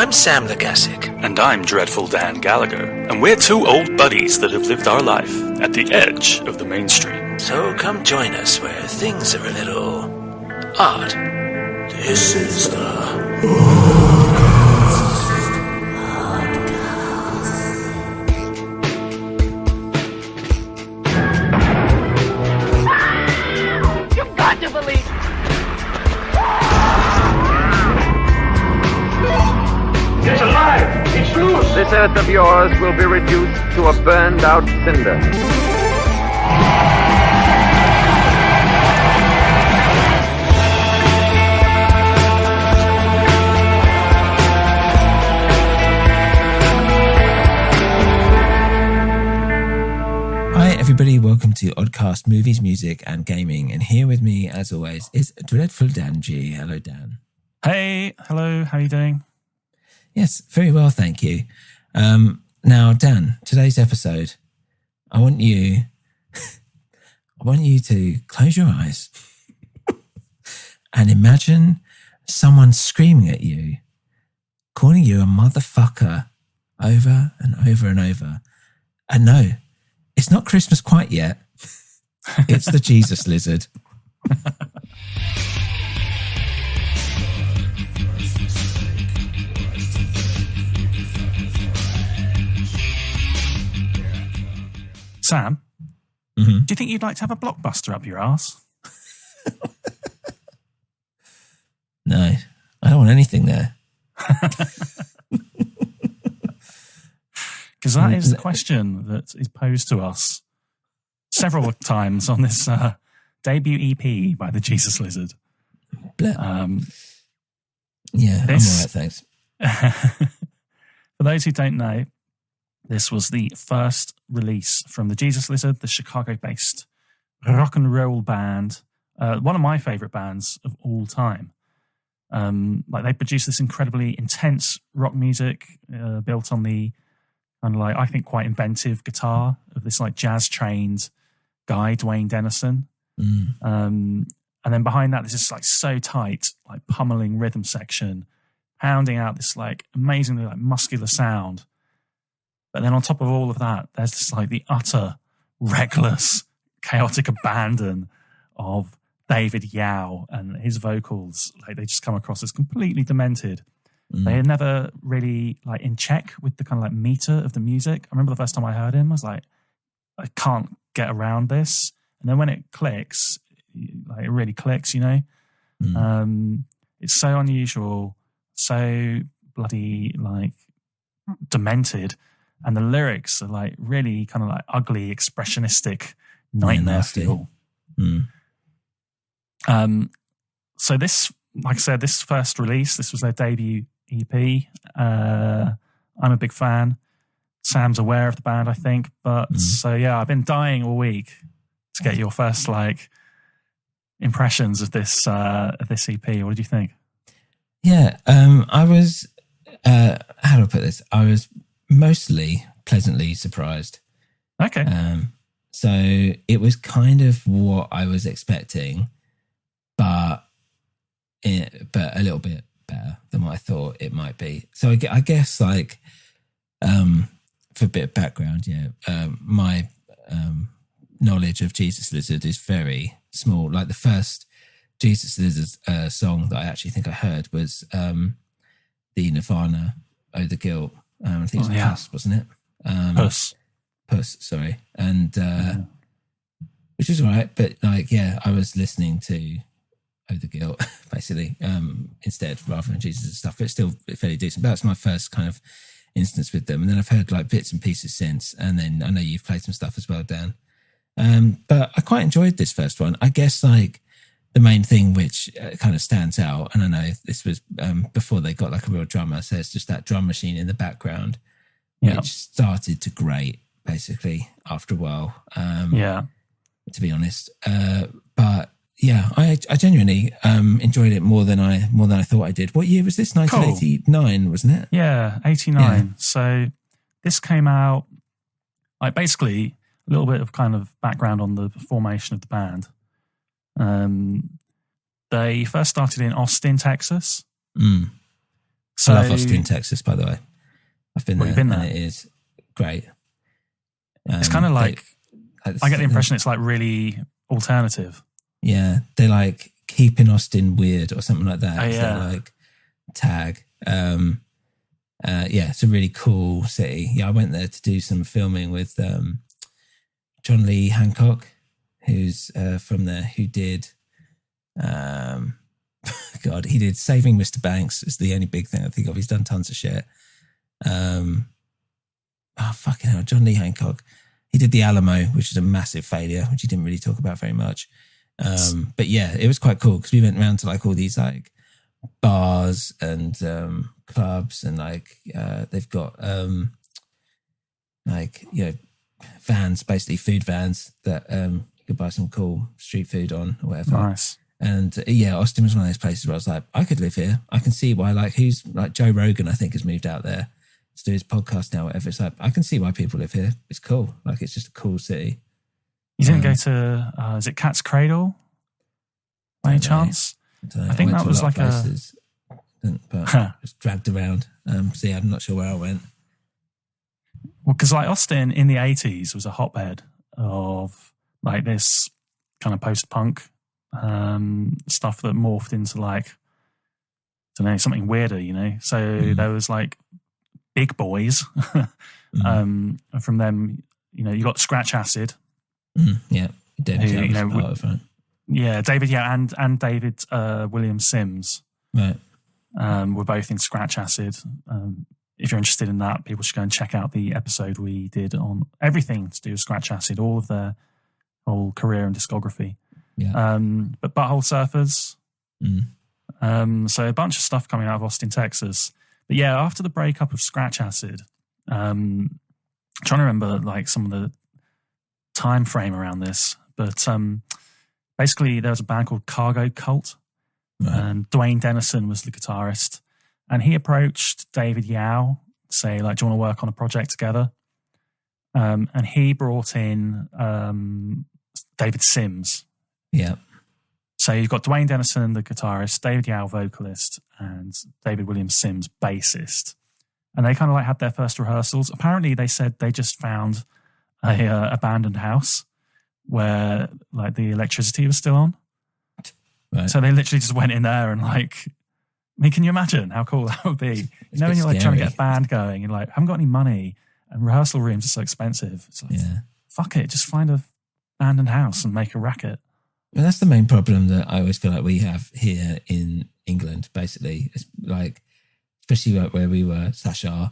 I'm Sam Lagassic. And I'm Dreadful Dan Gallagher. And we're two old buddies that have lived our life at the edge of the mainstream. So come join us where things are a little odd. This is the You've got to believe. It's alive! It's loose! This earth of yours will be reduced to a burned-out cinder. Hi everybody, welcome to ODDCAST Movies, Music and Gaming. And here with me, as always, is Dreadful Dan G. Hello, Dan. Hey, hello, how are you doing? Yes, very well, thank you. Now, Dan, today's episode, I want you to close your eyes and imagine someone screaming at you, calling you a motherfucker over and over and over. And no, it's not Christmas quite yet. It's the Jesus lizard. Sam, do you think you'd like to have a blockbuster up your arse? No, I don't want anything there. Because that is the question that is posed to us several times on this debut EP by the Jesus Lizard. Yeah, I'm all right, thanks. For those who don't know, this was the first release from the Jesus Lizard, the Chicago-based rock and roll band, one of my favourite bands of all time. They produced this incredibly intense rock music built on the kind of like, I think, quite inventive guitar of this like jazz-trained guy, Dwayne Dennison. And then behind that, there's just like so tight, like pummeling rhythm section, pounding out this like amazingly like muscular sound. But then on top of all of that, there's just like the utter reckless, chaotic abandon of David Yao and his vocals. Like they just come across as completely demented. They are never really like in check with the kind of like meter of the music. I remember the first time I heard him, I was like, I can't get around this. And then when it clicks, like it really clicks, you know? It's so unusual, so bloody like demented. And the lyrics are like really kind of like ugly, expressionistic nightmare feel. So this, like I said, this first release, this was their debut EP. I'm a big fan. Sam's aware of the band, I think. But so yeah, I've been dying all week to get your first like impressions of this EP. What did you think? Yeah, I was, how do I put this? I was mostly pleasantly surprised. Okay. So it was kind of what I was expecting, but a little bit better than what I thought it might be. So I guess like, for a bit of background, my knowledge of Jesus Lizard is very small. Like the first Jesus Lizard song that I actually think I heard was the Nirvana "Oh the Guilt." I think it was Puss, wasn't it? Puss, sorry. And which was all right, but like, I was listening to "Oh the Guilt" basically instead rather than Jesus' stuff, but it's still fairly decent. But that's my first kind of instance with them. And then I've heard like bits and pieces since, and then I know you've played some stuff as well, Dan. But I quite enjoyed this first one. I guess like the main thing which kind of stands out, and I know this was before they got like a real drummer, so it's just that drum machine in the background, which started to grate basically after a while. To be honest, but yeah, I genuinely enjoyed it more than I thought I did. What year was this? 1989, wasn't it? Yeah, 89. Yeah. So this came out like basically a little bit of kind of background on the formation of the band. They first started in Austin, Texas. So, I love Austin, Texas, by the way. I've been there, you've been there? and it is great. It's kind of like, I get the impression it's like really alternative. Yeah, they like keeping Austin weird or something like that. Oh, yeah. They're like tag. Yeah, it's a really cool city. Yeah, I went there to do some filming with John Lee Hancock, who's from there, who did God, he did Saving Mr. Banks is the only big thing I think of. He's done tons of shit. Fucking hell, John Lee Hancock. He did The Alamo, which is a massive failure, which he didn't really talk about very much. But yeah, it was quite cool because we went around to like all these like bars and clubs, and like they've got like, you know, vans, basically food vans that you could buy some cool street food on or whatever. Nice. And yeah, Austin was one of those places where I was like, I could live here. I can see why, like, who's like Joe Rogan, I think, has moved out there to do his podcast now, whatever. It's like, I can see why people live here. It's cool. Like, it's just a cool city. You didn't go to, is it Cat's Cradle by any chance? I think that was like places, but just dragged around. So yeah, I'm not sure where I went. Well, because like Austin in the 80s was a hotbed of like this kind of post-punk stuff that morphed into like, I don't know, something weirder, you know? So there was like big boys. From them, you know, you got Scratch Acid. Yeah, David David and David William Sims. Right. Were both in Scratch Acid. If you're interested in that, people should go and check out the episode we did on everything to do with Scratch Acid, all of their whole career and discography. Yeah. But Butthole Surfers. So a bunch of stuff coming out of Austin, Texas. But yeah, after the breakup of Scratch Acid, trying to remember like some of the time frame around this, but basically there was a band called Cargo Cult, and Dwayne Dennison was the guitarist, and he approached David Yao to say, like, do you want to work on a project together? And he brought in David Sims. Yeah. So you've got Dwayne Dennison, the guitarist, David Yao, vocalist, and David William Sims, bassist. And they kind of like had their first rehearsals. Apparently they said they just found a abandoned house where like the electricity was still on. Right. So they literally just went in there and like, I mean, can you imagine how cool that would be? You know, when you're like trying to get a band going, you're like, I haven't got any money and rehearsal rooms are so expensive. It's like, fuck it, just find a abandoned house and make a racket. Well, that's the main problem that I always feel like we have here in England, basically. It's like, especially where we were, /are,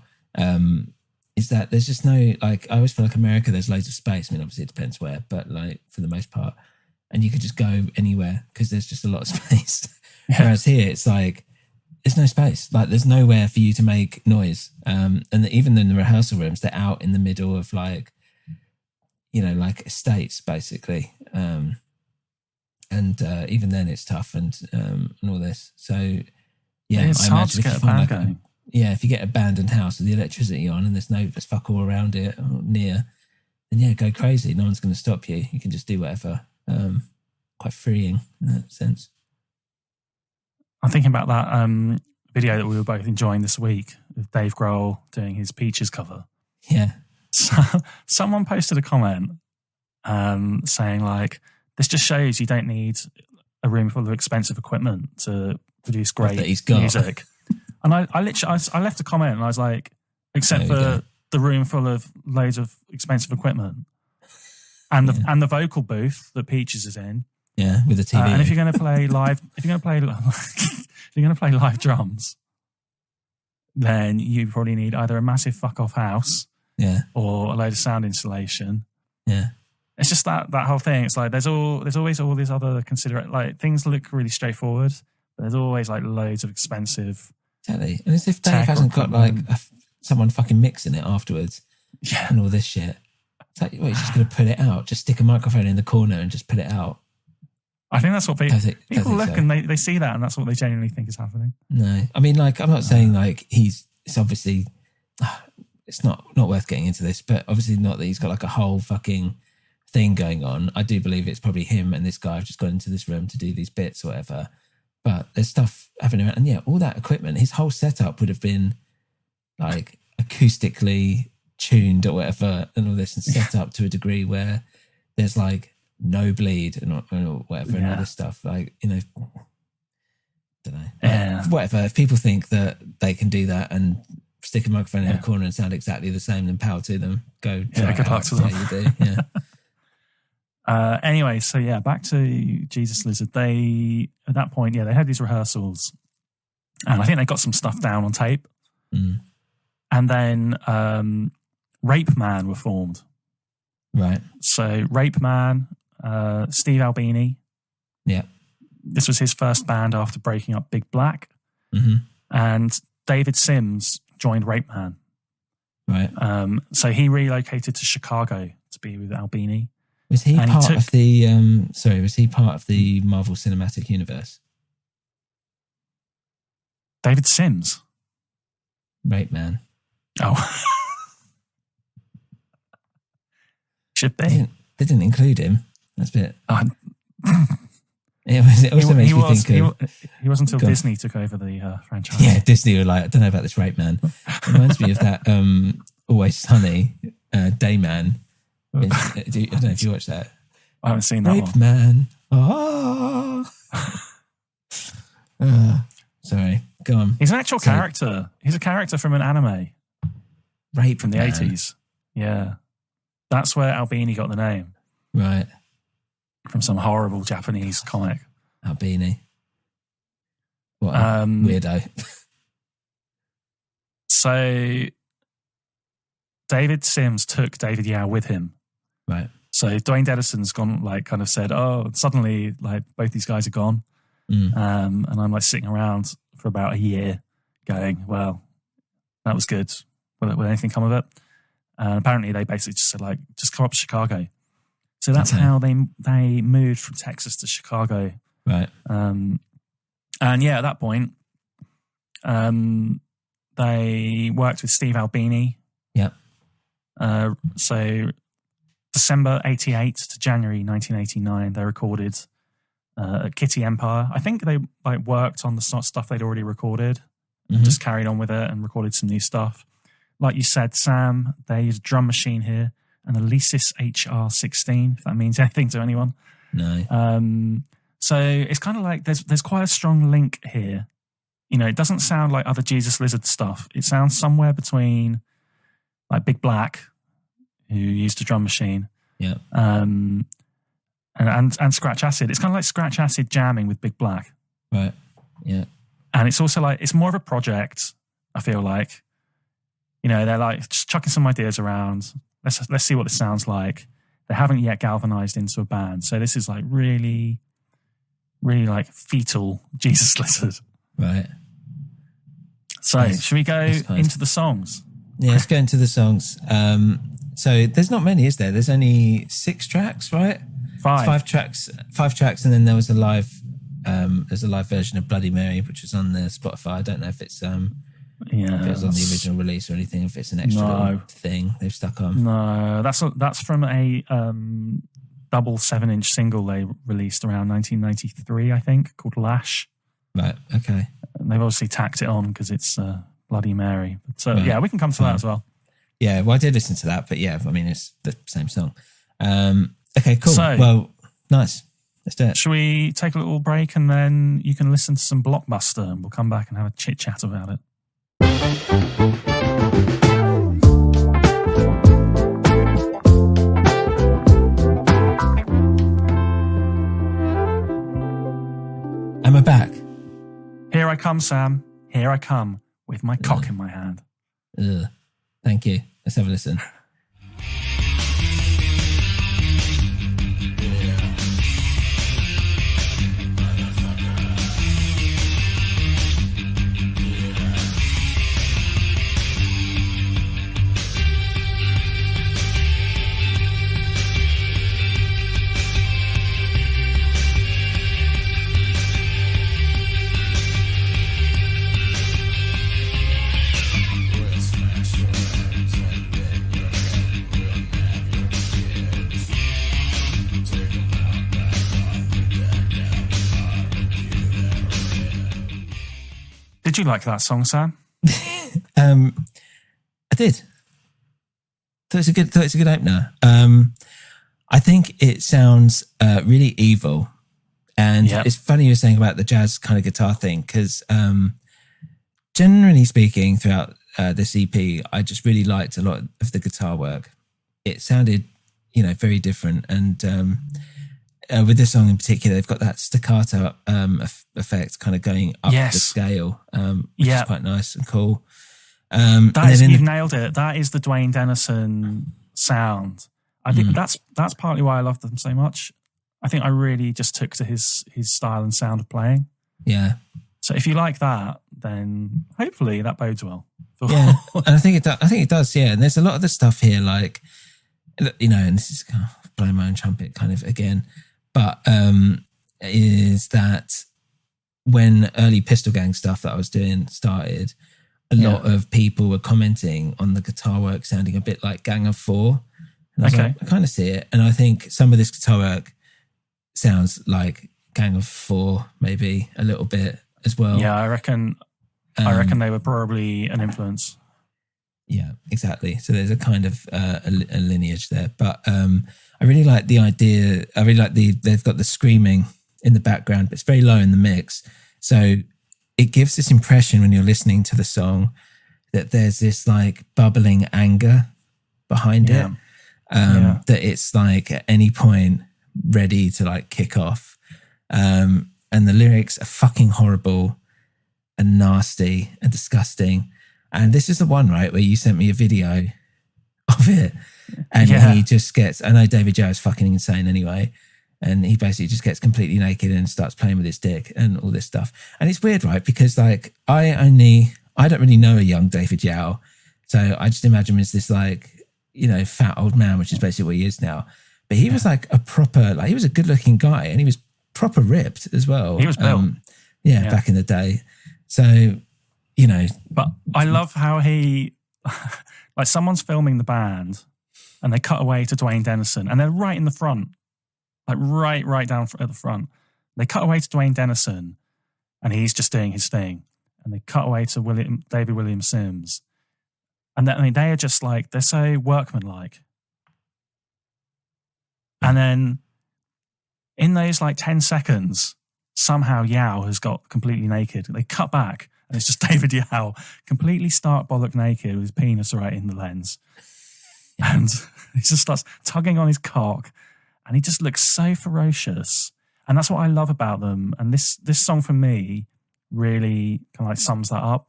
is that there's just no, like, I always feel like America, there's loads of space. I mean, obviously it depends where, but like for the most part, and you could just go anywhere because there's just a lot of space. Whereas here, it's like, there's no space. Like, there's nowhere for you to make noise. And even in the rehearsal rooms, they're out in the middle of like, you know, like estates, basically. And even then it's tough and all this. So, yeah, it's hard to get a band going. If you get an abandoned house with the electricity on and there's fuck all around it or near, then yeah, go crazy. No one's going to stop you. You can just do whatever. Quite freeing in that sense. I'm thinking about that video that we were both enjoying this week of Dave Grohl doing his Peaches cover. Yeah. So, someone posted a comment saying like, this just shows you don't need a room full of expensive equipment to produce great music. And I literally left a comment and I was like, except for the room full of loads of expensive equipment and the vocal booth that Peaches is in. Yeah, with a TV. And if you're going to play live, if you're going to play live drums, then you probably need either a massive fuck off house, or a load of sound installation. Yeah. It's just that whole thing. It's like there's always all these other like things look really straightforward, but there's always like loads of expensive. Exactly. And as if Dave hasn't got like someone fucking mixing it afterwards, and all this shit. It's like, well, he's just going to put it out. Just stick a microphone in the corner and just put it out. I think that's what people look and they see that, and that's what they genuinely think is happening. No, I mean, like, I'm not saying like it's obviously it's not worth getting into this, but obviously not that he's got like a whole fucking thing going on. I do believe it's probably him and this guy have just gone into this room to do these bits or whatever. but there's stuff happening around. And yeah, all that equipment, his whole setup would have been like acoustically tuned or whatever, and all this, and set up to a degree where there's like no bleed and whatever, and all this stuff. Like, you know, don't know. Yeah. Whatever. If people think that they can do that and stick a microphone in a corner and sound exactly the same, then power to them. Go. Yeah, good luck to them. Yeah, you do. Yeah. Anyway, so yeah, back to Jesus Lizard. They, at that point, they had these rehearsals, and I think they got some stuff down on tape. Mm. And then Rape Man were formed. Right. So Rape Man, Steve Albini. Yeah. This was his first band after breaking up Big Black. Mm-hmm. And David Sims joined Rape Man. Right. So he relocated to Chicago to be with Albini. Was he part of the was he part of the Marvel Cinematic Universe? David Sims? Rape Man. Oh. Should be. They didn't include him. That's a bit... It also makes me think of... He wasn't until Disney took over the franchise. Yeah, Disney were like, I don't know about this Rape Man. It reminds me of that Always Sunny Dayman. I don't know if you watched that. I haven't seen that Rape one. Man. Sorry, go on. He's an actual character. He's a character from an anime. Rape from the Man. 80s. Yeah. That's where Albini got the name. Right. From some horrible Japanese comic. Albini. What a weirdo. So David Sims took David Yao with him. Right. So Dwayne Dedison's gone, like, kind of said, suddenly, like, both these guys are gone. Mm. And I'm, like, sitting around for about a year going, well, that was good. Will anything come of it? And apparently they basically just said, like, just come up to Chicago. So that's how they moved from Texas to Chicago. Right. And yeah, at that point, they worked with Steve Albini. Yeah. So December 88 to January 1989, they recorded Kitty Empire. I think they worked on the stuff they'd already recorded and just carried on with it and recorded some new stuff. Like you said, Sam, they used a drum machine here, an Alesis HR16, if that means anything to anyone. No. So it's kind of like there's quite a strong link here. You know, it doesn't sound like other Jesus Lizard stuff. It sounds somewhere between like Big Black, who used a drum machine, and Scratch Acid. It's kind of like Scratch Acid jamming with Big Black. Right. Yeah. And it's also like, it's more of a project, I feel like. You know, they're like just chucking some ideas around. Let's see what this sounds like. They haven't yet galvanized into a band. So this is like really, really like fetal Jesus Lizard. Right. So should we go into the songs? Yeah, let's go into the songs. So there's not many, is there? There's only 6 tracks, right? 5 tracks, and then there was a live. There's a live version of Bloody Mary, which was on the Spotify. I don't know if it's if it was on the original release or anything. If it's an extra little thing they've stuck on. No, that's from a double 7-inch single they released around 1993, I think, called Lash. Right. Okay. And they've obviously tacked it on because it's Bloody Mary. But yeah, we can come to that as well. Yeah, well, I did listen to that, but yeah, I mean, it's the same song. Okay, cool. So, well, nice. Let's do it. Shall we take a little break and then you can listen to some Blockbuster and we'll come back and have a chit-chat about it. Am I back? Here I come, Sam. Here I come with my cock in my hand. Ugh. Thank you. Let's have a listen. Did you like that song, Sam? I did. Thought it's a good opener. I think it sounds really evil, and it's funny you were saying about the jazz kind of guitar thing, because generally speaking, throughout this EP, I just really liked a lot of the guitar work. It sounded, very different, and with this song in particular, they've got that staccato effect kind of going up the scale, which is quite nice and cool. You've nailed it. That is the Dwayne Dennison sound. I think that's partly why I love them so much. I think I really just took to his style and sound of playing. Yeah. So if you like that, then hopefully that bodes well. Yeah, and I think it does. Yeah, and there's a lot of the stuff here, like, and this is kind of blowing my own trumpet kind of again, but is that when early Pistol Gang stuff that I was doing started, a lot of people were commenting on the guitar work sounding a bit like Gang of Four. And I was like, I kind of see it. And I think some of this guitar work sounds like Gang of Four, maybe a little bit as well. Yeah, I reckon they were probably an influence. Yeah, exactly. So there's a kind of a lineage there. But I really like the idea. I really like they've got the screaming in the background, but it's very low in the mix. So it gives this impression when you're listening to the song that there's this like bubbling anger behind it. That it's like at any point ready to like kick off. And the lyrics are fucking horrible and nasty and disgusting. And this is the one, right, where you sent me a video of it. And he just gets, I know David Joe is fucking insane anyway. And he basically just gets completely naked and starts playing with his dick and all this stuff. And it's weird, right? Because like, I don't really know a young David Yao. So I just imagine him as this like, fat old man, which is basically what he is now. But he was like a proper, like he was a good looking guy and he was proper ripped as well. He was built. Back in the day. So, But I love how he, like someone's filming the band and they cut away to Dwayne Dennison and they're right in the front. Like right down at the front. They cut away to Dwayne Dennison and he's just doing his thing. And they cut away to David William Sims. And they are just like, they're so workmanlike. And then in those like 10 seconds, somehow Yao has got completely naked. They cut back and it's just David Yao completely stark bollock naked with his penis right in the lens. And he just starts tugging on his cock. And he just looks so ferocious. And that's what I love about them. And this song for me really kind of like sums that up.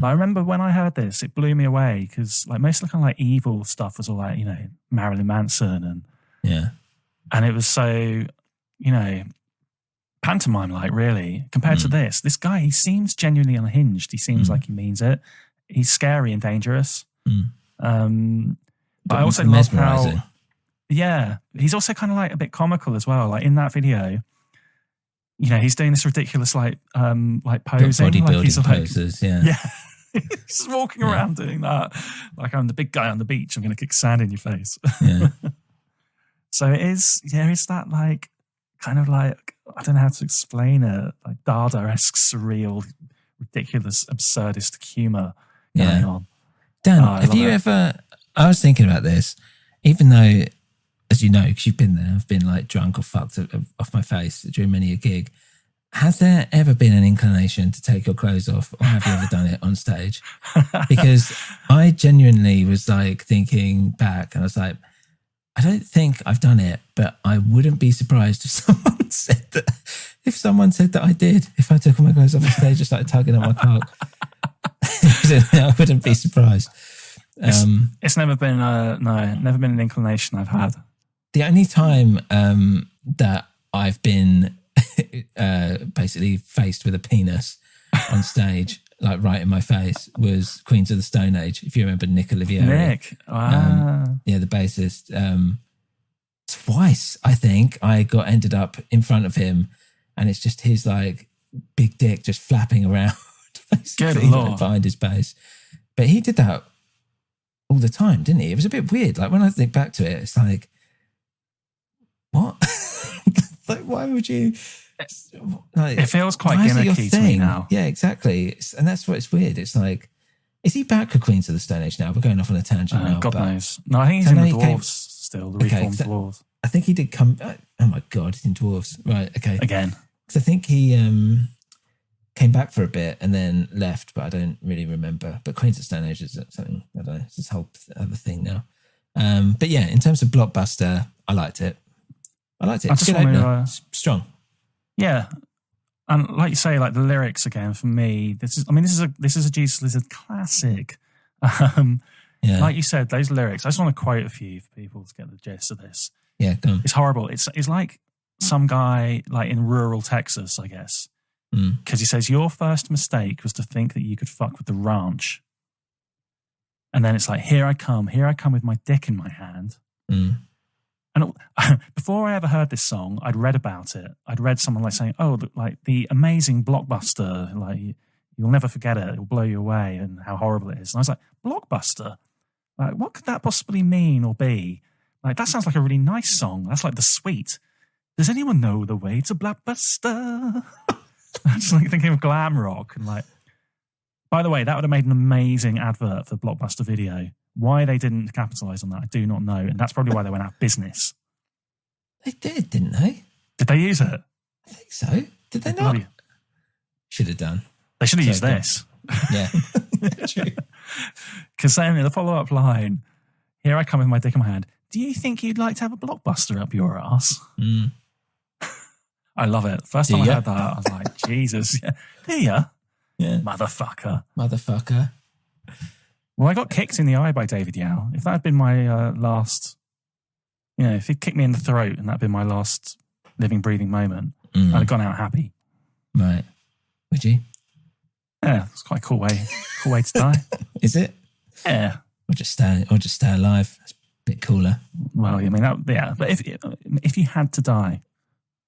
But I remember when I heard this, it blew me away because like most of the kind of like evil stuff was all like, Marilyn Manson and it was so, pantomime like really compared to this guy, he seems genuinely unhinged. He seems like he means it. He's scary and dangerous. But I also love how, he's also kind of like a bit comical as well. Like in that video, he's doing this ridiculous like posing, bodybuilding like poses. He's walking around doing that. Like I'm the big guy on the beach. I'm going to kick sand in your face. So it is. There is that like kind of like I don't know how to explain it. Like Dada-esque, surreal, ridiculous, absurdist humor going on. Dan, have you ever? I was thinking about this, even though, as you know, because you've been there, I've been like drunk or fucked off my face during many a gig. Has there ever been an inclination to take your clothes off, or have you ever done it on stage? Because I genuinely was like thinking back and I was like, I don't think I've done it, but I wouldn't be surprised if someone said that I did. If I took all my clothes off the stage and started tugging on my cock, I wouldn't be surprised. It's never been never been an inclination I've had. The only time that I've been basically faced with a penis on stage, like right in my face, was Queens of the Stone Age. If you remember Nick Olivieri. Nick, wow. The bassist. Twice, I think, I ended up in front of him, and it's just his like big dick just flapping around, basically, like, behind his bass. But he did that all the time, didn't he? It was a bit weird. Like when I think back to it, it's like, what? Like, why would you Like, It feels quite why is it your gimmicky to me thing? now. Yeah, exactly. And that's what's weird. It's like, is he back with Queens of the Stone Age now? We're going off on a tangent now. God but knows. No, I think he's I in know the he Dwarves came- still, the Okay, reformed so- Dwarves. I think he did come. Oh my God, he's in Dwarves. Right, okay. Again. Because I think he came back for a bit and then left, but I don't really remember. But Queens of Stone Age is something, I don't know, it's this whole other thing now. But yeah, in terms of blockbuster, I liked it. I It's just good want to, opener. Strong. Yeah. And like you say, like the lyrics again, for me, this is a Jesus Lizard classic. Yeah. Like you said, those lyrics, I just want to quote a few for people to get the gist of this. Yeah, go on. It's horrible. It's like some guy like in rural Texas, I guess. Because he says, your first mistake was to think that you could fuck with the ranch. And then it's like, here I come with my dick in my hand. And before I ever heard this song, I'd read about it. I'd read someone like saying, oh, like the amazing blockbuster, like you'll never forget it. It'll blow you away and how horrible it is. And I was like, blockbuster? Like, what could that possibly mean or be? Like, that sounds like a really nice song. That's like the Sweet. Does anyone know the way to blockbuster? I'm just like thinking of glam rock and like, by the way, that would have made an amazing advert for Blockbuster Video. Why they didn't capitalize on that, I do not know. And that's probably why they went out of business. They did, didn't they? Did they use it? I think so. Did they not? Should have done. They should have used Sorry, this. Yeah. True. Because then in the follow-up line, here I come with my dick in my hand. Do you think you'd like to have a Blockbuster up your ass? I love it. First time I heard that, I was like, Jesus. Yeah. Do ya? Yeah. Motherfucker. Well, I got kicked in the eye by David Yao. If that had been my last, if he'd kicked me in the throat and that had been my last living, breathing moment, I'd have gone out happy. Right. Would you? Yeah, it's quite a cool way to die. Is it? Yeah. Or just stay alive. It's a bit cooler. Well, I mean, but if you had to die.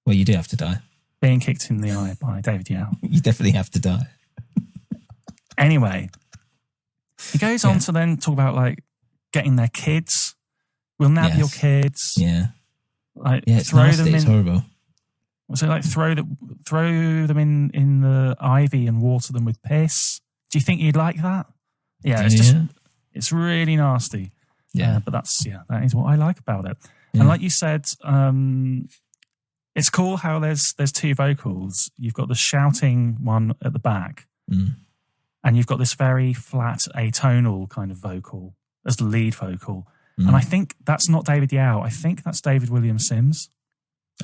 Well, you do have to die. Being kicked in the eye by David Yao. You definitely have to die. Anyway, he goes on to then talk about like getting their kids. We'll nab your kids. Yeah. Like it's throw nasty. them in. It's horrible. So like throw them in the ivy and water them with piss. Do you think you'd like that? Yeah, it's really nasty. Yeah, but that is what I like about it. Yeah. And like you said, it's cool how there's two vocals. You've got the shouting one at the back, and you've got this very flat atonal kind of vocal as the lead vocal. And I think that's not David Yao. I think that's David William Sims.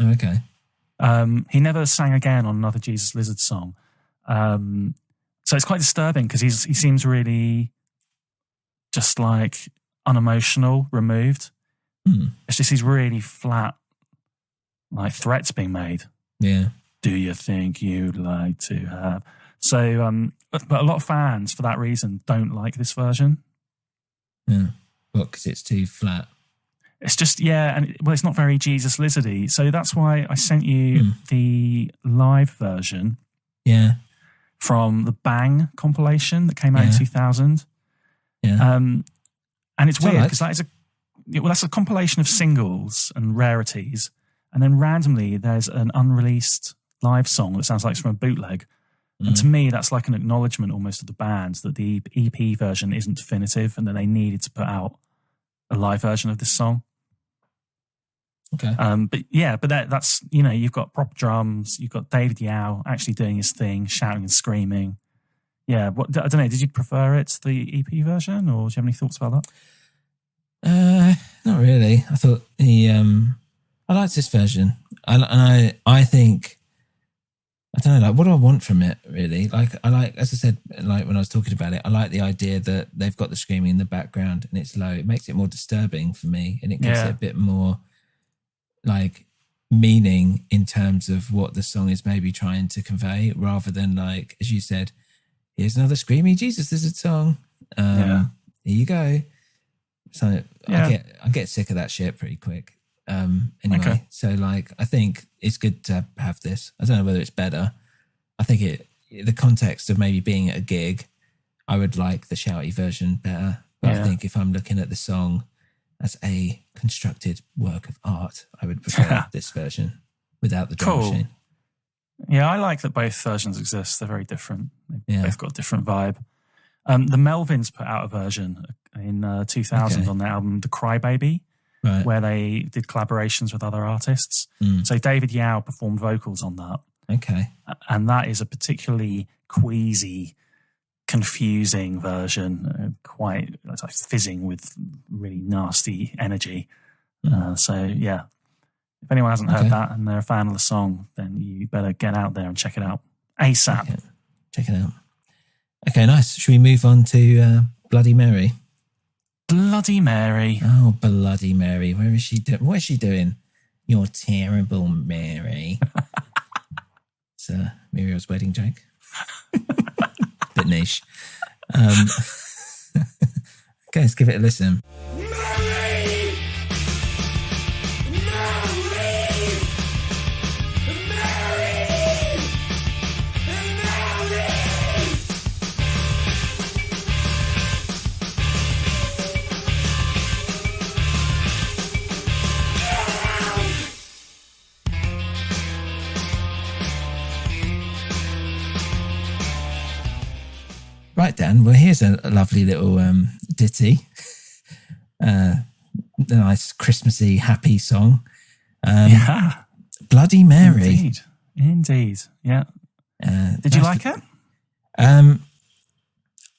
Oh, okay. He never sang again on another Jesus Lizard song. So it's quite disturbing because he seems really just like unemotional, removed. It's just these really flat like threats being made. Yeah. Do you think you'd like to have? So, but a lot of fans for that reason don't like this version. Yeah. What? Because it's too flat. It's just, and it's not very Jesus Lizardy. So that's why I sent you the live version. Yeah. From the Bang compilation that came out in 2000. Yeah. And it's weird because that's a compilation of singles and rarities. And then randomly there's an unreleased live song that sounds like it's from a bootleg. And to me, that's like an acknowledgement almost of the band that the EP version isn't definitive and that they needed to put out a live version of this song. Okay. But that's, you've got prop drums, you've got David Yao actually doing his thing, shouting and screaming. Yeah. I don't know. Did you prefer it to the EP version or do you have any thoughts about that? Not really. I thought I liked this version. I think, I don't know, like, what do I want from it, really? Like, as I said, like when I was talking about it, I like the idea that they've got the screaming in the background and it's low. It makes it more disturbing for me and it gives it a bit more, like, meaning in terms of what the song is maybe trying to convey, rather than, like, as you said, here's another screamy Jesus Lizard song. Here you go. So I get sick of that shit pretty quick. Anyway, so like, I think it's good to have this. I don't know whether it's better. I think the context of maybe being at a gig, I would like the shouty version better. But I think if I'm looking at the song as a constructed work of art, I would prefer this version without the drum machine. Yeah, I like that both versions exist. They're very different. They've Yeah. both got a different vibe. The Melvins put out a version in 2000 Okay. on their album The Crybaby, Right. where they did collaborations with other artists. So David Yao performed vocals on that. Okay. And that is a particularly queasy, confusing version, quite like fizzing with really nasty energy. So, yeah. If anyone hasn't heard that and they're a fan of the song, then you better get out there and check it out ASAP. Okay. Check it out. Okay, nice. Should we move on to Bloody Mary? Bloody Mary. Oh, Bloody Mary. Where is she doing? What is she doing? You're terrible, Mary. It's Muriel's wedding joke. Bit niche. Okay, let's give it a listen. Right, Dan. Well, here's a lovely little ditty. A nice Christmassy, happy song. Yeah. Bloody Mary. Indeed. Yeah. Did you like it? I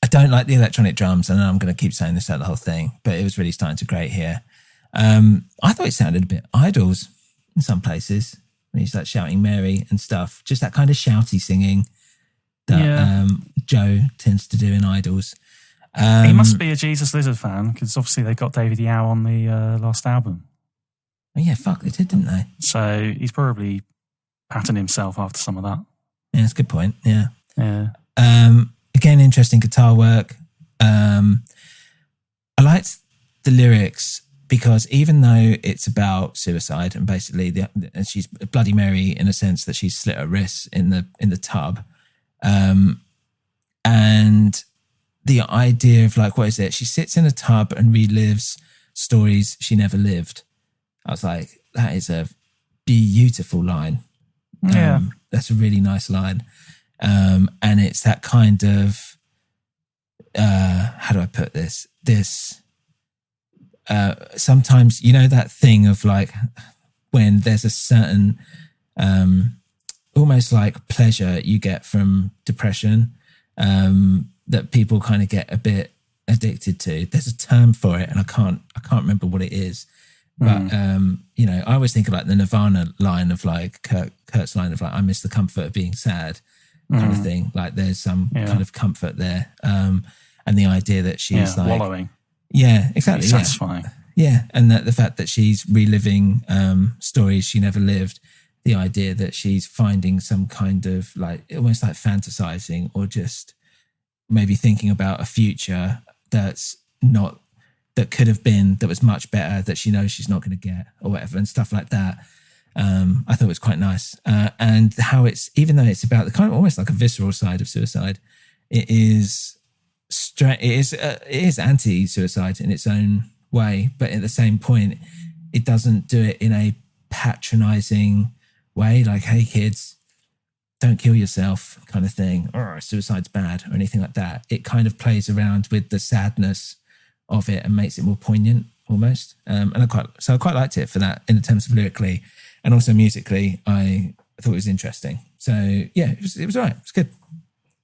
don't like the electronic drums, and I'm going to keep saying this out the whole thing, but it was really starting to grate here. I thought it sounded a bit Idols in some places when he's like shouting Mary and stuff. Just that kind of shouty singing that Joe tends to do in Idols. He must be a Jesus Lizard fan because obviously they got David Yao on the last album. Oh yeah, fuck, they did, didn't they? So he's probably patting himself after some of that. Yeah, that's a good point. Yeah. Yeah. Again, interesting guitar work. I liked the lyrics because even though it's about suicide and basically and she's Bloody Mary in a sense that she's slit her wrists in the tub. And the idea of like, what is it? She sits in a tub and relives stories she never lived. I was like, that is a beautiful line. Yeah. That's a really nice line. And it's that kind of, how do I put this? Sometimes, you know, that thing of like, when there's a certain, almost like pleasure you get from depression, that people kind of get a bit addicted to. There's a term for it and I can't remember what it is. But, you know, I always think of like the Nirvana line of like Kurt's line of like, I miss the comfort of being sad kind of thing. Like there's some kind of comfort there. And the idea that she's like wallowing. Yeah, exactly. Satisfying. Yeah. And that the fact that she's reliving stories she never lived, the idea that she's finding some kind of like, almost like fantasizing or just maybe thinking about a future that could have been, that was much better, that she knows she's not going to get or whatever and stuff like that. I thought it was quite nice. And how it's, even though it's about the kind of almost like a visceral side of suicide, it is anti-suicide in its own way, but at the same point, it doesn't do it in a patronizing way, like, hey kids, don't kill yourself kind of thing, or suicide's bad or anything like that. It kind of plays around with the sadness of it and makes it more poignant almost. And I quite liked it for that in terms of lyrically and also musically. I thought it was interesting. So yeah, it was all right. It's good.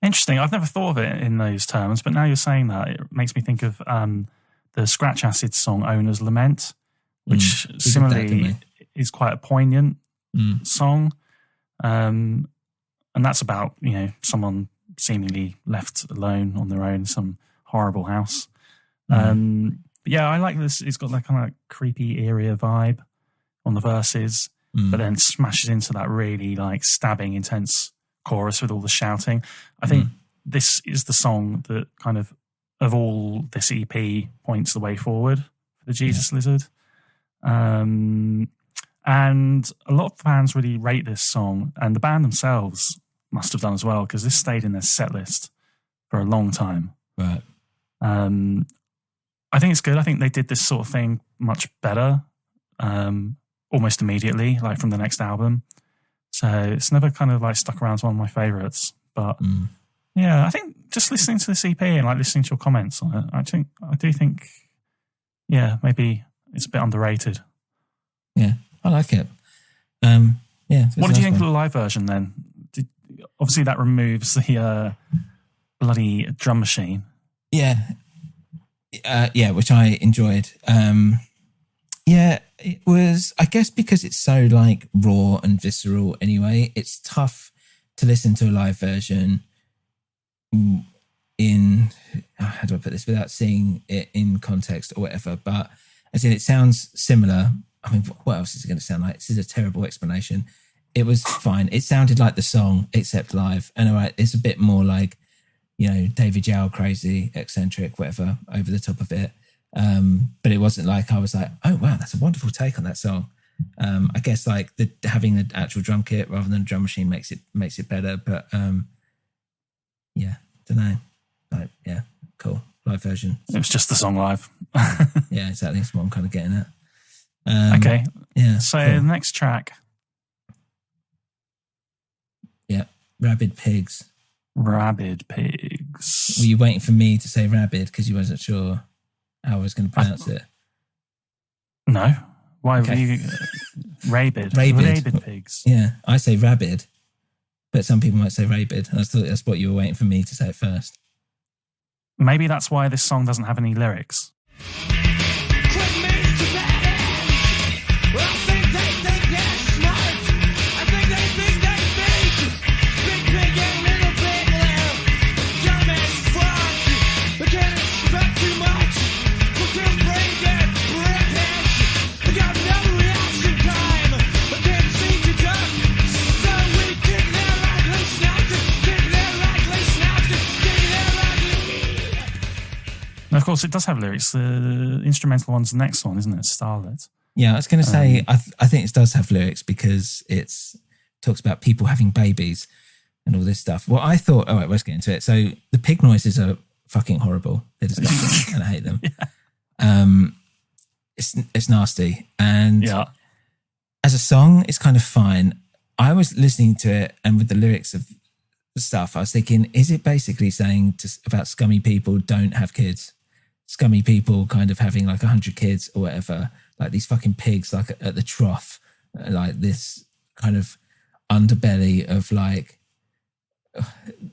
Interesting. I've never thought of it in those terms, but now you're saying that, it makes me think of the Scratch Acid song Owner's Lament, which similarly is quite a poignant song. And that's about, you know, someone seemingly left alone on their own in some horrible house. But yeah, I like this. It's got that kind of like creepy area vibe on the verses, but then smashes into that really like stabbing, intense chorus with all the shouting. I think this is the song that kind of all this EP points the way forward for the Jesus Lizard. And a lot of fans really rate this song, and the band themselves must have done as well, because this stayed in their set list for a long time. Right. I think it's good. I think they did this sort of thing much better, almost immediately, like from the next album. So it's never kind of like stuck around as one of my favourites. But yeah, I think just listening to this EP and like listening to your comments on it, I do think, yeah, maybe it's a bit underrated. Yeah, I like it. Yeah. What did you think of the live version then? Obviously, that removes the bloody drum machine. Yeah. Yeah, which I enjoyed. Yeah, it was, I guess because it's so like raw and visceral anyway, it's tough to listen to a live version in, how do I put this, without seeing it in context or whatever. But as in, it sounds similar. I mean, what else is it going to sound like? This is a terrible explanation. It was fine. It sounded like the song, except live. And all right, it's a bit more like, you know, David Yow, crazy, eccentric, whatever, over the top of it. But it wasn't like I was like, oh wow, that's a wonderful take on that song. I guess like having the actual drum kit rather than a drum machine makes it better. But yeah, don't know. Like, yeah, cool. Live version. It was just the song live. Yeah, exactly. That's what I'm kind of getting at. Okay. Yeah. So cool. the next track. Yeah. Rabid Pigs. Rabid Pigs. Were you waiting for me to say rabid because you wasn't sure how I was going to pronounce it? No. Why Okay. were you rabid? Rabid Pigs. Yeah, I say rabid, but some people might say rabid. And I thought that's what you were waiting for me to say it first. Maybe that's why this song doesn't have any lyrics. And of course, it does have lyrics. The instrumental one's the next one, isn't it? Starlet. Yeah, I was going to say, I think it does have lyrics because it talks about people having babies and all this stuff. Well, I thought, all right, let's get into it. So the pig noises are fucking horrible. They're disgusting and I hate them. Yeah. It's nasty. And Yeah. as a song, it's kind of fine. I was listening to it and with the lyrics of the stuff, I was thinking, is it basically saying about scummy people don't have kids? Scummy people kind of having like 100 kids or whatever, like these fucking pigs, like at the trough, like this kind of underbelly of like,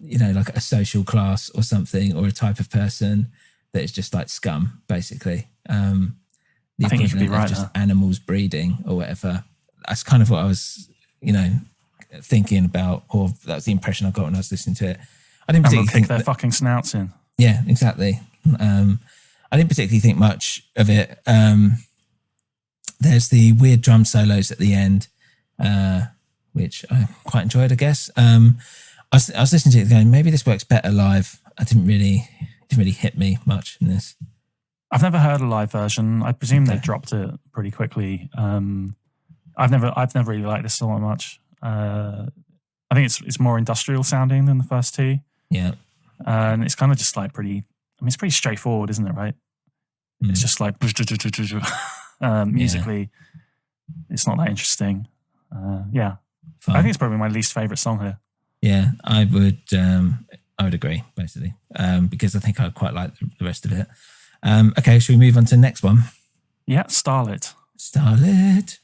you know, like a social class or something, or a type of person that is just like scum, basically. The I think you could be right. Just animals breeding or whatever. That's kind of what I was, you know, thinking about, or that's the impression I got when I was listening to it. I didn't particularly think their fucking snouts in. Yeah, exactly. I didn't particularly think much of it. There's the weird drum solos at the end, which I quite enjoyed, I guess. I was listening to it going, maybe this works better live. It didn't really hit me much in this. I've never heard a live version. I presume they dropped it pretty quickly. I've never really liked this so much. I think it's more industrial sounding than the first two. Yeah. And it's kind of just like it's pretty straightforward, isn't it, right? It's just like musically, it's not that interesting. Yeah. Fine. I think it's probably my least favourite song here. Yeah, I would agree, basically, because I think I quite like the rest of it. Okay, shall we move on to the next one? Yeah, Starlet. Starlet.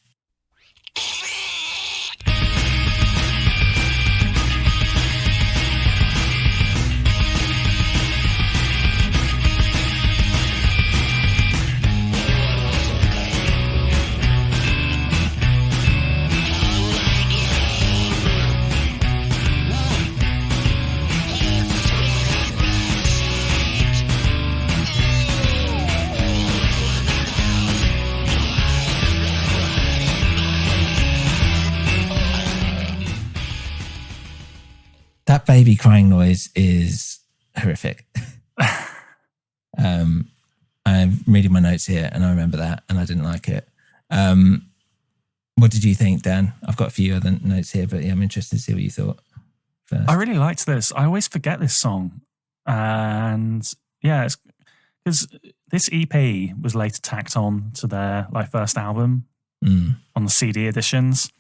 That baby crying noise is horrific. I'm reading my notes here and I remember that and I didn't like it. What did you think, Dan? I've got a few other notes here, but yeah, I'm interested to see what you thought first. I really liked this. I always forget this song. And yeah, it's because this EP was later tacked on to their like first album on the CD editions.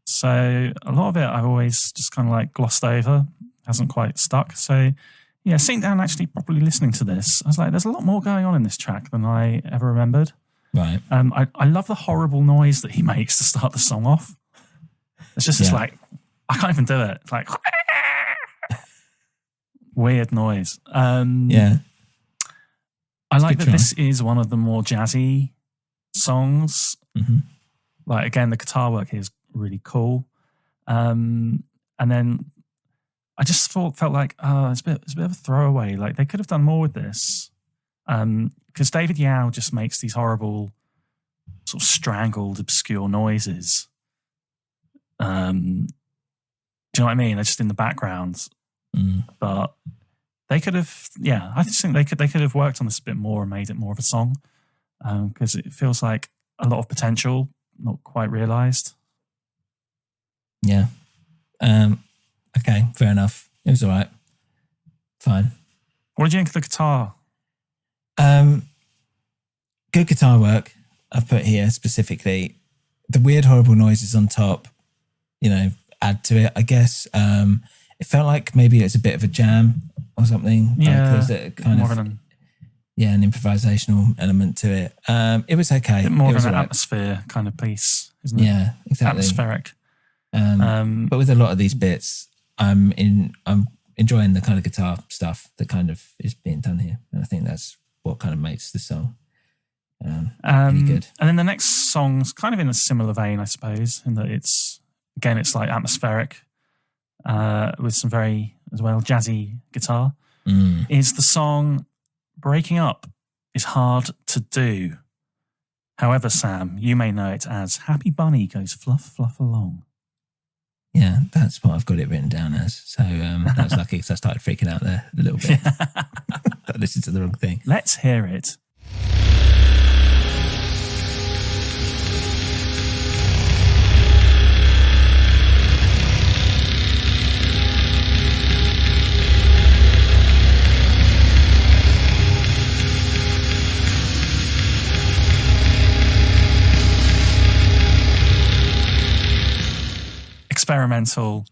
So a lot of it I've always just kind of like glossed over, hasn't quite stuck. So yeah, sitting down and actually properly listening to this, I was like, there's a lot more going on in this track than I ever remembered. Right. I love the horrible noise that he makes to start the song off. It's just this like, I can't even do it. It's like weird noise. Yeah. I like that this is one of the more jazzy songs. Mm-hmm. Like, again, the guitar work here is really cool. And then I just felt like, it's a bit of a throwaway. Like, they could have done more with this. Because David Yao just makes these horrible, sort of strangled, obscure noises. Do you know what I mean? They're just in the background. But they could have, I just think they could have worked on this a bit more and made it more of a song. Because it feels like a lot of potential, not quite realised. Yeah. Okay, fair enough. It was all right. Fine. What did you think of the guitar? Good guitar work, I've put here specifically. The weird, horrible noises on top, add to it, I guess. It felt like maybe it was a bit of a jam or something. Yeah. Like there was a kind of an improvisational element to it. It was okay. Bit more it was of an all right. atmosphere kind of piece, isn't it? Yeah, exactly. Atmospheric. But with a lot of these bits, I'm enjoying the kind of guitar stuff that kind of is being done here, and I think that's what kind of makes the song really good. And then the next song's kind of in a similar vein, I suppose, in that it's like atmospheric with some very, as well, jazzy guitar. Is the song Breaking Up is Hard to Do. However, Sam, you may know it as Happy Bunny Goes Fluff, Fluff Along. Yeah, that's what I've got it written down as. So that was lucky because I started freaking out there a little bit. I listened to the wrong thing. Let's hear it. Experimental,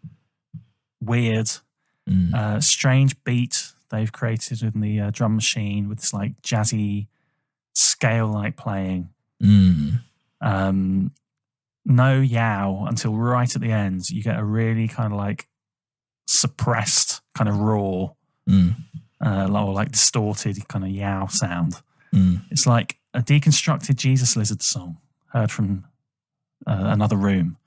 weird, strange beat they've created in the drum machine with this like jazzy scale-like playing. No yow until right at the end. You get a really kind of like suppressed, kind of raw, or like distorted kind of yow sound. It's like a deconstructed Jesus Lizard song heard from another room.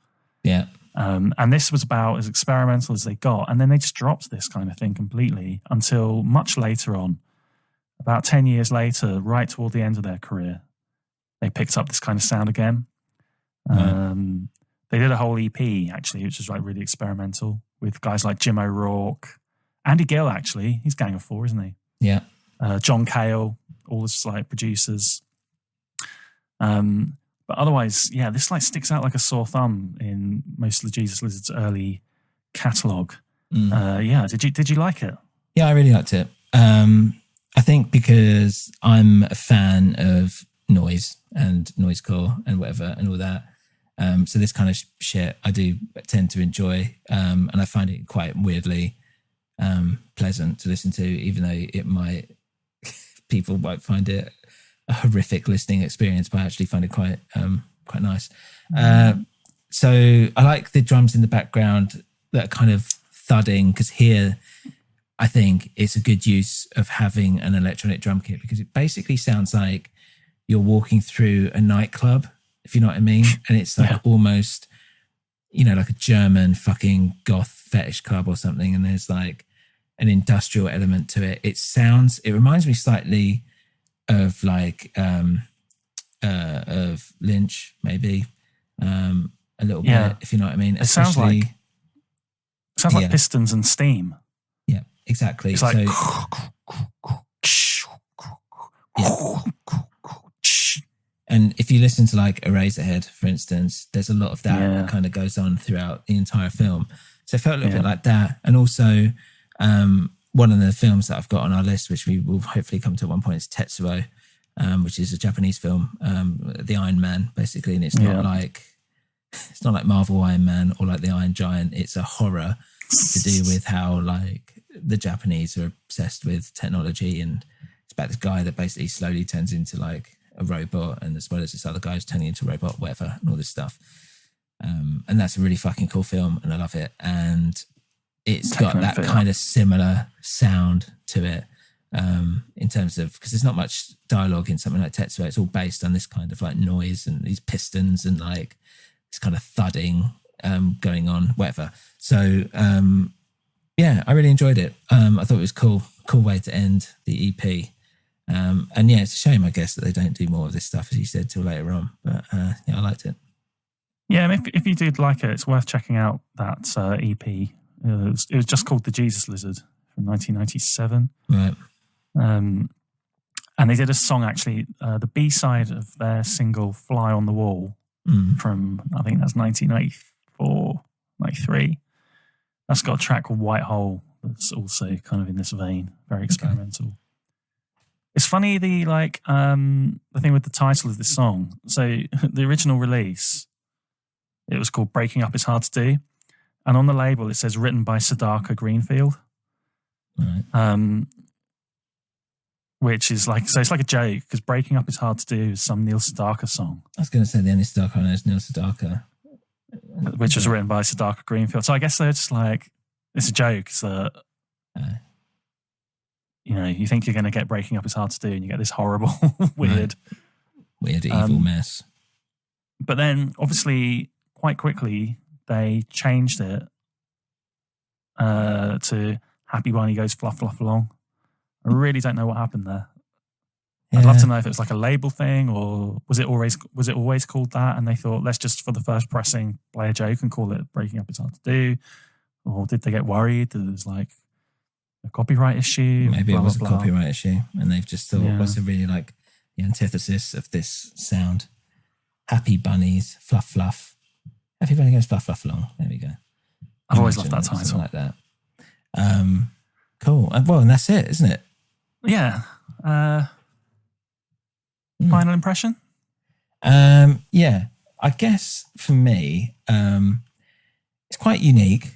Yeah. And this was about as experimental as they got. And then they just dropped this kind of thing completely until much later on, about 10 years later, right toward the end of their career, they picked up this kind of sound again. They did a whole EP, actually, which was like really experimental with guys like Jim O'Rourke, Andy Gill, actually. He's Gang of Four, isn't he? Yeah. John Cale, all the like producers. But otherwise, yeah, this like sticks out like a sore thumb in most of the Jesus Lizard's early catalogue. Did you like it? Yeah, I really liked it. I think because I'm a fan of noise and noisecore and whatever and all that. So this kind of shit I do tend to enjoy, and I find it quite weirdly pleasant to listen to, even though people might find it a horrific listening experience, but I actually find it quite nice. So I like the drums in the background that are kind of thudding, because here I think it's a good use of having an electronic drum kit, because it basically sounds like you're walking through a nightclub, if you know what I mean. And it's like almost, like a German fucking goth fetish club or something. And there's like an industrial element to it. It reminds me slightly of like of Lynch, maybe a little bit, if you know what I mean. It sounds like Pistons and Steam. Yeah, exactly. It's like and if you listen to like Eraserhead, for instance, there's a lot of that kind of goes on throughout the entire film. So it felt a little bit like that. And also one of the films that I've got on our list, which we will hopefully come to at one point, is Tetsuo, which is a Japanese film, the Iron Man, basically. And it's not like it's not like Marvel Iron Man or like the Iron Giant. It's a horror to do with how like the Japanese are obsessed with technology, and it's about this guy that basically slowly turns into like a robot, and as well as this other guy who's turning into a robot, whatever, and all this stuff. And that's a really fucking cool film, and I love it. And it's got that kind of similar sound to it, in terms of, because there's not much dialogue in something like Tetsuo. It's all based on this kind of like noise and these pistons and like this kind of thudding going on, whatever. So yeah, I really enjoyed it. I thought it was cool way to end the EP. And yeah, it's a shame, I guess, that they don't do more of this stuff, as you said, till later on. But yeah, I liked it. Yeah, if you did like it, it's worth checking out that EP. It was just called The Jesus Lizard from 1997. Right. And they did a song, actually, the B-side of their single Fly on the Wall from, I think that's 1994, 93. That's got a track called White Hole that's also kind of in this vein, very experimental. Okay. It's funny, the thing with the title of this song. So the original release, it was called Breaking Up Is Hard to Do. And on the label, it says written by Siddhartha Greenfield. Right. Which is like, so it's like a joke, because Breaking Up Is Hard to Do is some Neil Sedaka song. I was going to say the only Sedaka I know is Neil Sedaka. Which was written by Siddhartha Greenfield. So I guess they're just like, it's a joke. So, you know, you think you're going to get Breaking Up Is Hard to Do, and you get this horrible, weird, evil mess. But then, obviously, quite quickly, they changed it to Happy Bunny Goes Fluff Fluff Along. I really don't know what happened there. Yeah. I'd love to know if it was like a label thing, or was it always called that? And they thought, let's just, for the first pressing, play a joke and call it Breaking Up Is Hard to Do. Or did they get worried that it was like a copyright issue? Maybe it was a copyright issue, and they've just thought, what's it really like the antithesis of this sound? Happy bunnies, fluff fluff. Happy bunny goes fluff fluff along. There we go. I've always loved that title. Like that. Cool. Well, and that's it, isn't it? Yeah. Final impression? Yeah. I guess for me, it's quite unique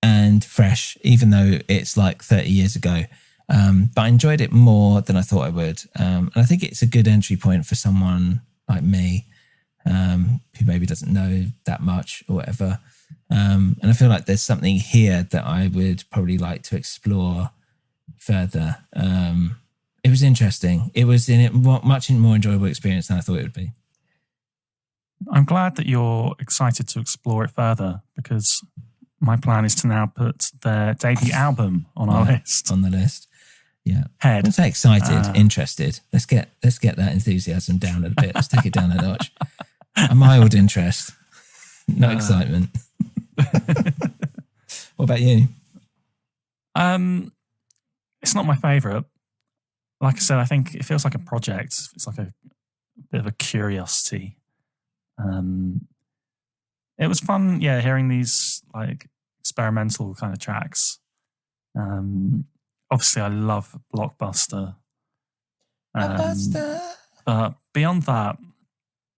and fresh, even though it's like 30 years ago. But I enjoyed it more than I thought I would. And I think it's a good entry point for someone like me, who maybe doesn't know that much or whatever. And I feel like there's something here that I would probably like to explore further. It was interesting. It was much more enjoyable experience than I thought it would be. I'm glad that you're excited to explore it further, because my plan is to now put their debut album on our list. On the list. Yeah. Head. I'm so excited, interested. Let's get that enthusiasm down a bit. Let's take it down a notch. A mild interest. No excitement. What about you? It's not my favourite. Like I said, I think it feels like a project. It's like a bit of a curiosity. It was fun, hearing these like experimental kind of tracks. Obviously, I love Blockbuster. But beyond that,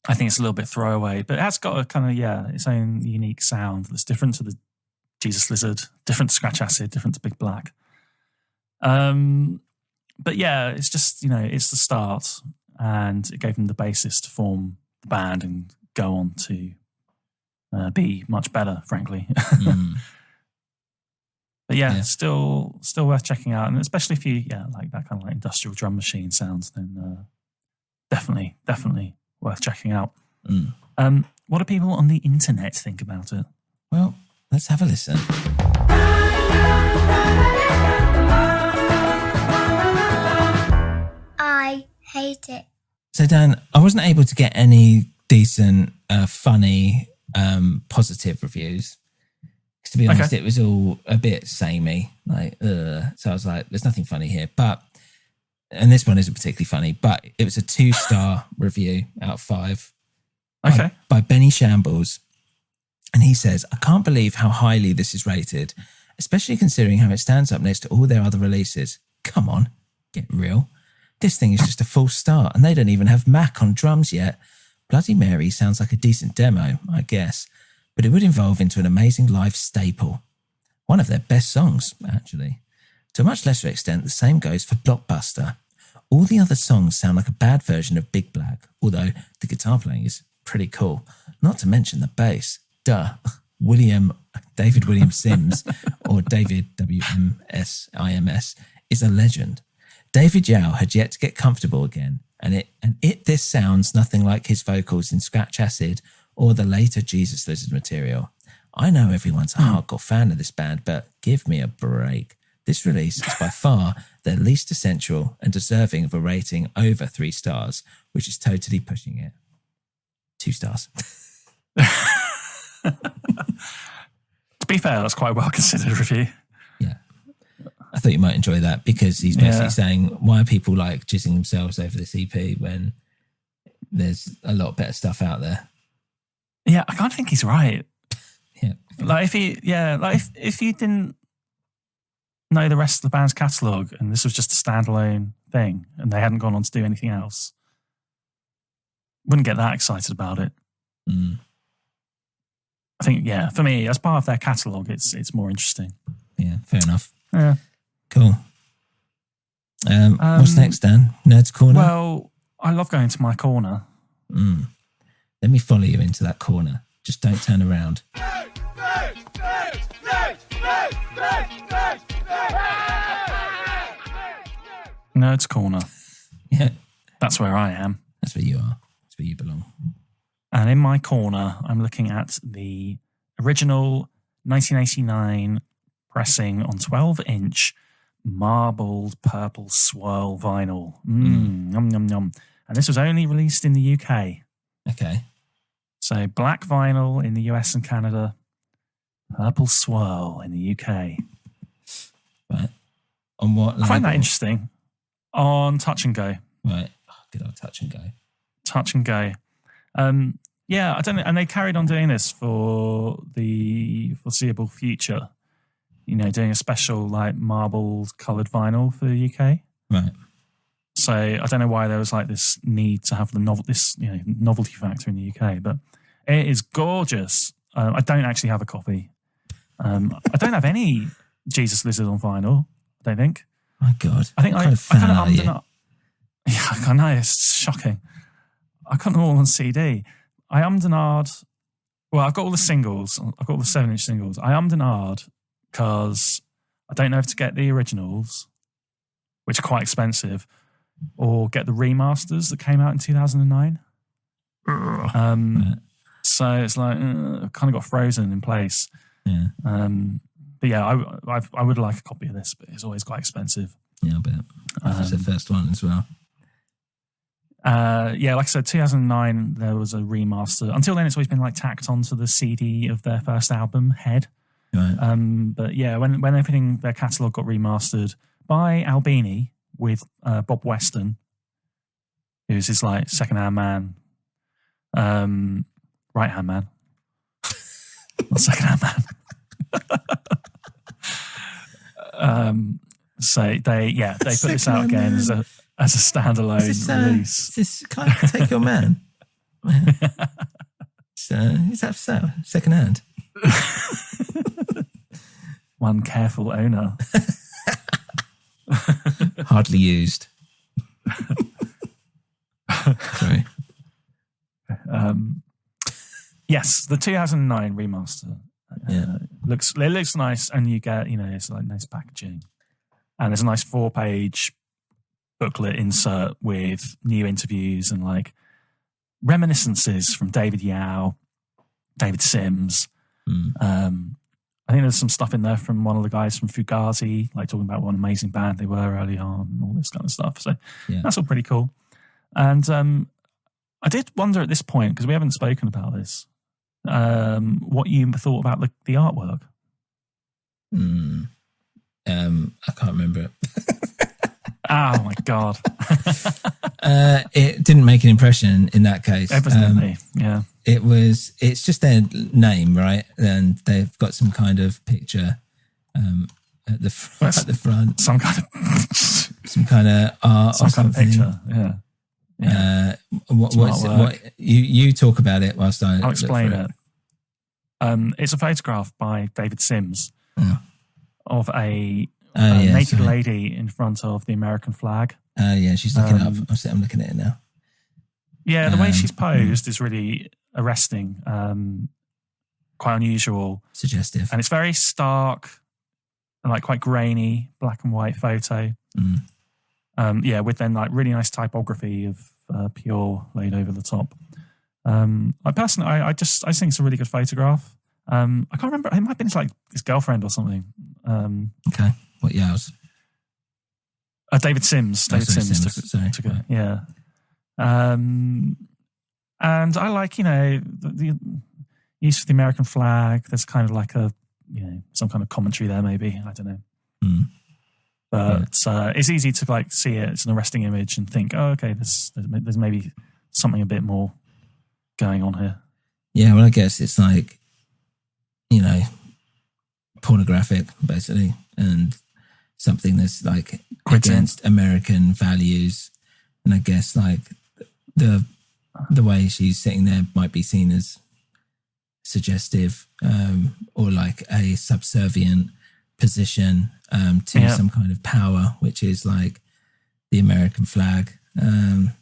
I think it's a little bit throwaway. But it has got a kind of, its own unique sound that's different to the Jesus Lizard, different to Scratch Acid, different to Big Black. But yeah, it's just, it's the start, and it gave them the basis to form the band and go on to be much better, frankly. But still worth checking out, and especially if you like that kind of like industrial drum machine sounds, then definitely worth checking out. What do people on the internet think about it? Well, let's have a listen. I hate it. So Dan, I wasn't able to get any decent, funny, positive reviews. Because to be honest, it was all a bit samey. So I was like, there's nothing funny here. And this one isn't particularly funny, but it was a 2-star review out of 5. Okay. By Benny Shambles. And he says, I can't believe how highly this is rated, especially considering how it stands up next to all their other releases. Come on, get real. This thing is just a full start, and they don't even have Mac on drums yet. Bloody Mary sounds like a decent demo, I guess, but it would evolve into an amazing live staple. One of their best songs, actually. To a much lesser extent, the same goes for Blockbuster. All the other songs sound like a bad version of Big Black, although the guitar playing is pretty cool. Not to mention the bass. Duh. David William Sims, or David WMSIMS, is a legend. David Yao had yet to get comfortable again, and this sounds nothing like his vocals in Scratch Acid or the later Jesus Lizard material. I know everyone's a hardcore fan of this band, but give me a break. This release is by far their least essential and deserving of a rating over 3 stars, which is totally pushing it. 2 stars. To be fair, that's quite a well considered review. Yeah. I thought you might enjoy that because he's basically saying, why are people like jizzing themselves over this EP when there's a lot better stuff out there? Yeah, I kind of think he's right. Yeah. Like if you didn't know the rest of the band's catalogue and this was just a standalone thing and they hadn't gone on to do anything else, wouldn't get that excited about it. Mm. I think, for me, as part of their catalogue, it's more interesting. Yeah, fair enough. Yeah. Cool. What's next, Dan? Nerd's Corner? Well, I love going to my corner. Let me follow you into that corner. Just don't turn around. Nerd's Corner. Yeah. That's where I am. That's where you are. That's where you belong. And in my corner, I'm looking at the original 1989 pressing on 12-inch marbled purple swirl vinyl. Yum, yum, yum. And this was only released in the UK. Okay. So black vinyl in the US and Canada, purple swirl in the UK. Right. On what label? I find that interesting. On Touch and Go. Right. Oh, good old Touch and Go. Touch and Go. I don't know. And they carried on doing this for the foreseeable future. You know, doing a special like marbled coloured vinyl for the UK. Right. So I don't know why there was like this need to have the novelty factor in the UK, but it is gorgeous. I don't actually have a copy. I don't have any Jesus Lizard on vinyl. I don't think. My God. I think I kind of ummed and up. Yeah, I know, it's shocking. I got them all on CD. I ummed and ahed. Well, I've got all the singles. I've got all the 7-inch singles. I ummed and ahed because I don't know if to get the originals, which are quite expensive, or get the remasters that came out in 2009. So it's like, kind of got frozen in place. Yeah. But yeah, I would like a copy of this, but it's always quite expensive. Yeah, I bet. That was the first one as well. Like I said, 2009, there was a remaster. Until then, it's always been like tacked onto the CD of their first album, Head. Right. But yeah, when everything, their catalogue got remastered by Albini with Bob Weston, who's his like second-hand man, right-hand man, not second-hand man. So they put this out again as a standalone release. Is this kind of Take Your Man? Is that so? Second hand? One careful owner. Hardly used. Sorry. Yes, the 2009 remaster. Yeah. It looks nice, and you get, it's like nice packaging. And there's a nice 4-page booklet insert with new interviews and like reminiscences from David Yao, David Sims. I think there's some stuff in there from one of the guys from Fugazi, like talking about what an amazing band they were early on and all this kind of stuff. So that's all pretty cool. And I did wonder at this point, because we haven't spoken about this, what you thought about the artwork. I can't remember it. Oh my God. It didn't make an impression in that case. Evidently, yeah. It's just their name, right? And they've got some kind of picture at the front. Some kind of art some or kind of something. picture, yeah. What you talk about it whilst I'll explain it. It's a photograph by David Sims of a naked lady in front of the American flag. She's looking up. I'm looking at it now. Yeah, the way she's posed is really arresting, quite unusual, suggestive, and it's very stark and like quite grainy, black and white photo. With then like really nice typography of Pure laid over the top. I personally, I think it's a really good photograph. I can't remember. It might have been like his girlfriend or something. Okay, what Yow's? David Sims. David Sims took it. Yeah. And I like, the use of the American flag. There's kind of like some kind of commentary there, maybe. I don't know. But it's easy to like see it. It's an arresting image and think, oh, okay, there's maybe something a bit more going on here. Yeah, well, I guess it's like, pornographic, basically, and something that's like against American values. And I guess like the way she's sitting there might be seen as suggestive, or like a subservient position to some kind of power, which is like the American flag. And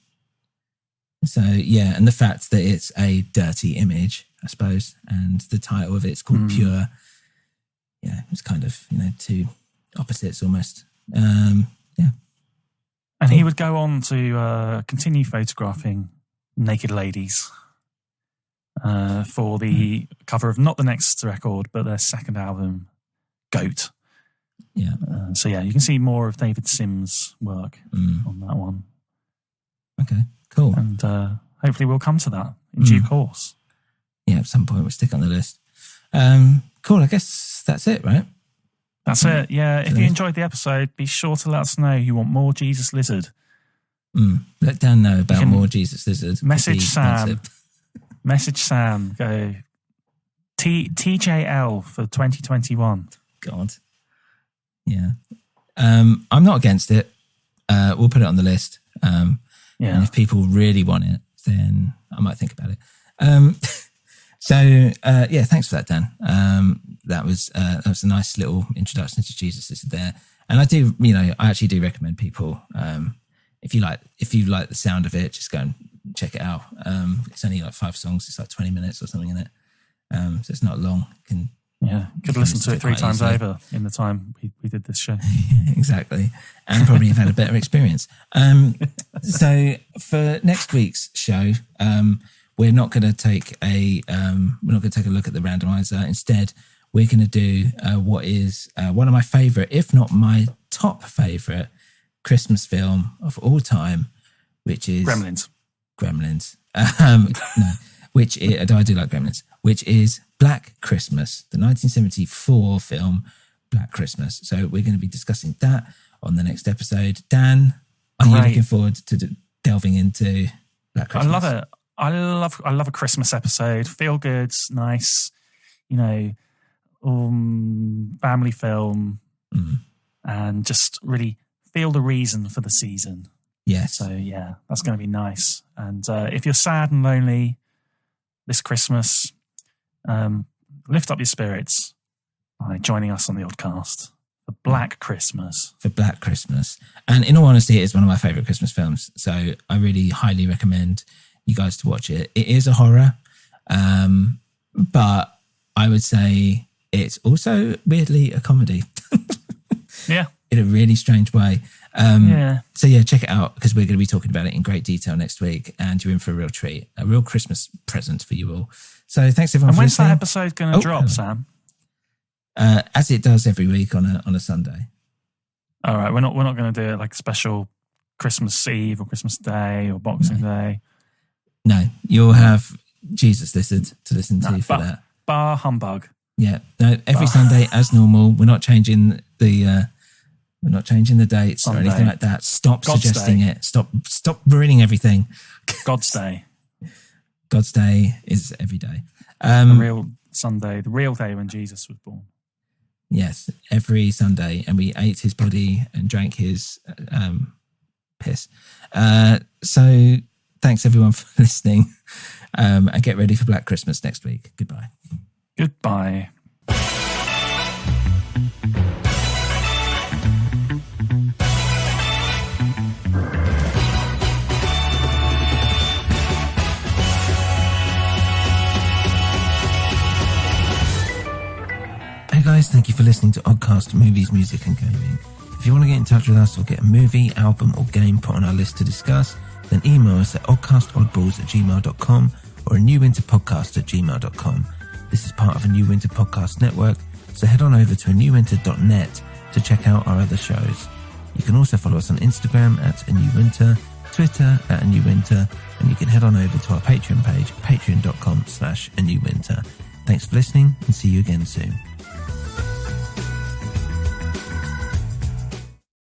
the fact that it's a dirty image, I suppose, and the title of it's called Pure. Yeah, it's kind of, two opposites almost. And he would go on to continue photographing naked ladies for the cover of not the next record, but their second album, Goat. Yeah. You can see more of David Sims' work on that one. Okay, cool. And hopefully we'll come to that in due course. Yeah, at some point we'll stick on the list. Cool, I guess that's it, right? That's it, yeah. If you enjoyed the episode, be sure to let us know you want more Jesus Lizard. Let Dan know about more Jesus Lizard. Message Sam. Message Sam. Go TJL for 2021. God. Yeah. I'm not against it. We'll put it on the list. And if people really want it, then I might think about it. Thanks for that, Dan. That was a nice little introduction to Jesus Lizard there. And I do, I actually do recommend people, if you like the sound of it, just go and check it out. It's only like 5 songs. It's like 20 minutes or something in it. So it's not long. Could listen to it 3 times over in the time we did this show. Yeah, exactly. And probably have had a better experience. So for next week's show, we're not going to take a look at the randomizer. Instead, we're going to do what is one of my favorite, if not my top favorite, Christmas film of all time, which is Gremlins. No, which is, I do like Gremlins, which is Black Christmas, the 1974 film Black Christmas. So we're going to be discussing that on the next episode. Dan, are you looking forward to delving into Black Christmas? I love it. I love a Christmas episode. Feel good, nice, family film, and just really feel the reason for the season. Yes. So that's going to be nice. And if you're sad and lonely this Christmas, lift up your spirits by joining us on the ODDCAST for Black Christmas. And in all honesty, it is one of my favourite Christmas films. So I really highly recommend you guys to watch it. It is a horror, but I would say it's also weirdly a comedy. Yeah. In a really strange way. So check it out, because we're going to be talking about it in great detail next week, and you're in for a real treat, a real Christmas present for you all. So thanks everyone for listening. And when's that episode going to drop, Sam? As it does every week on a Sunday. All right, we're not going to do it like a special Christmas Eve or Christmas Day or Boxing Day. No, you'll have Jesus Lizard to listen to for that. Bar humbug. Yeah, no, every Sunday as normal. We're not changing the dates or anything like that. Stop God's suggesting Day. it. Stop ruining everything. God's Day. God's Day is every day. The real Sunday, the real day when Jesus was born. Yes, every Sunday, and we ate his body and drank his piss. So thanks everyone for listening. And get ready for Black Christmas next week. Goodbye. Goodbye. Hey guys, thank you for listening to Oddcast Movies, Music and Gaming. If you want to get in touch with us or get a movie, album or game put on our list to discuss, then email us at oddcastoddballs@gmail.com or a newwinterpodcast@gmail.com. This is part of a New Winter Podcast network, so head on over to newwinter.net to check out our other shows. You can also follow us on Instagram at A New Winter, Twitter at A New Winter, and you can head on over to our Patreon page, patreon.com/A New Winter. Thanks for listening and see you again soon.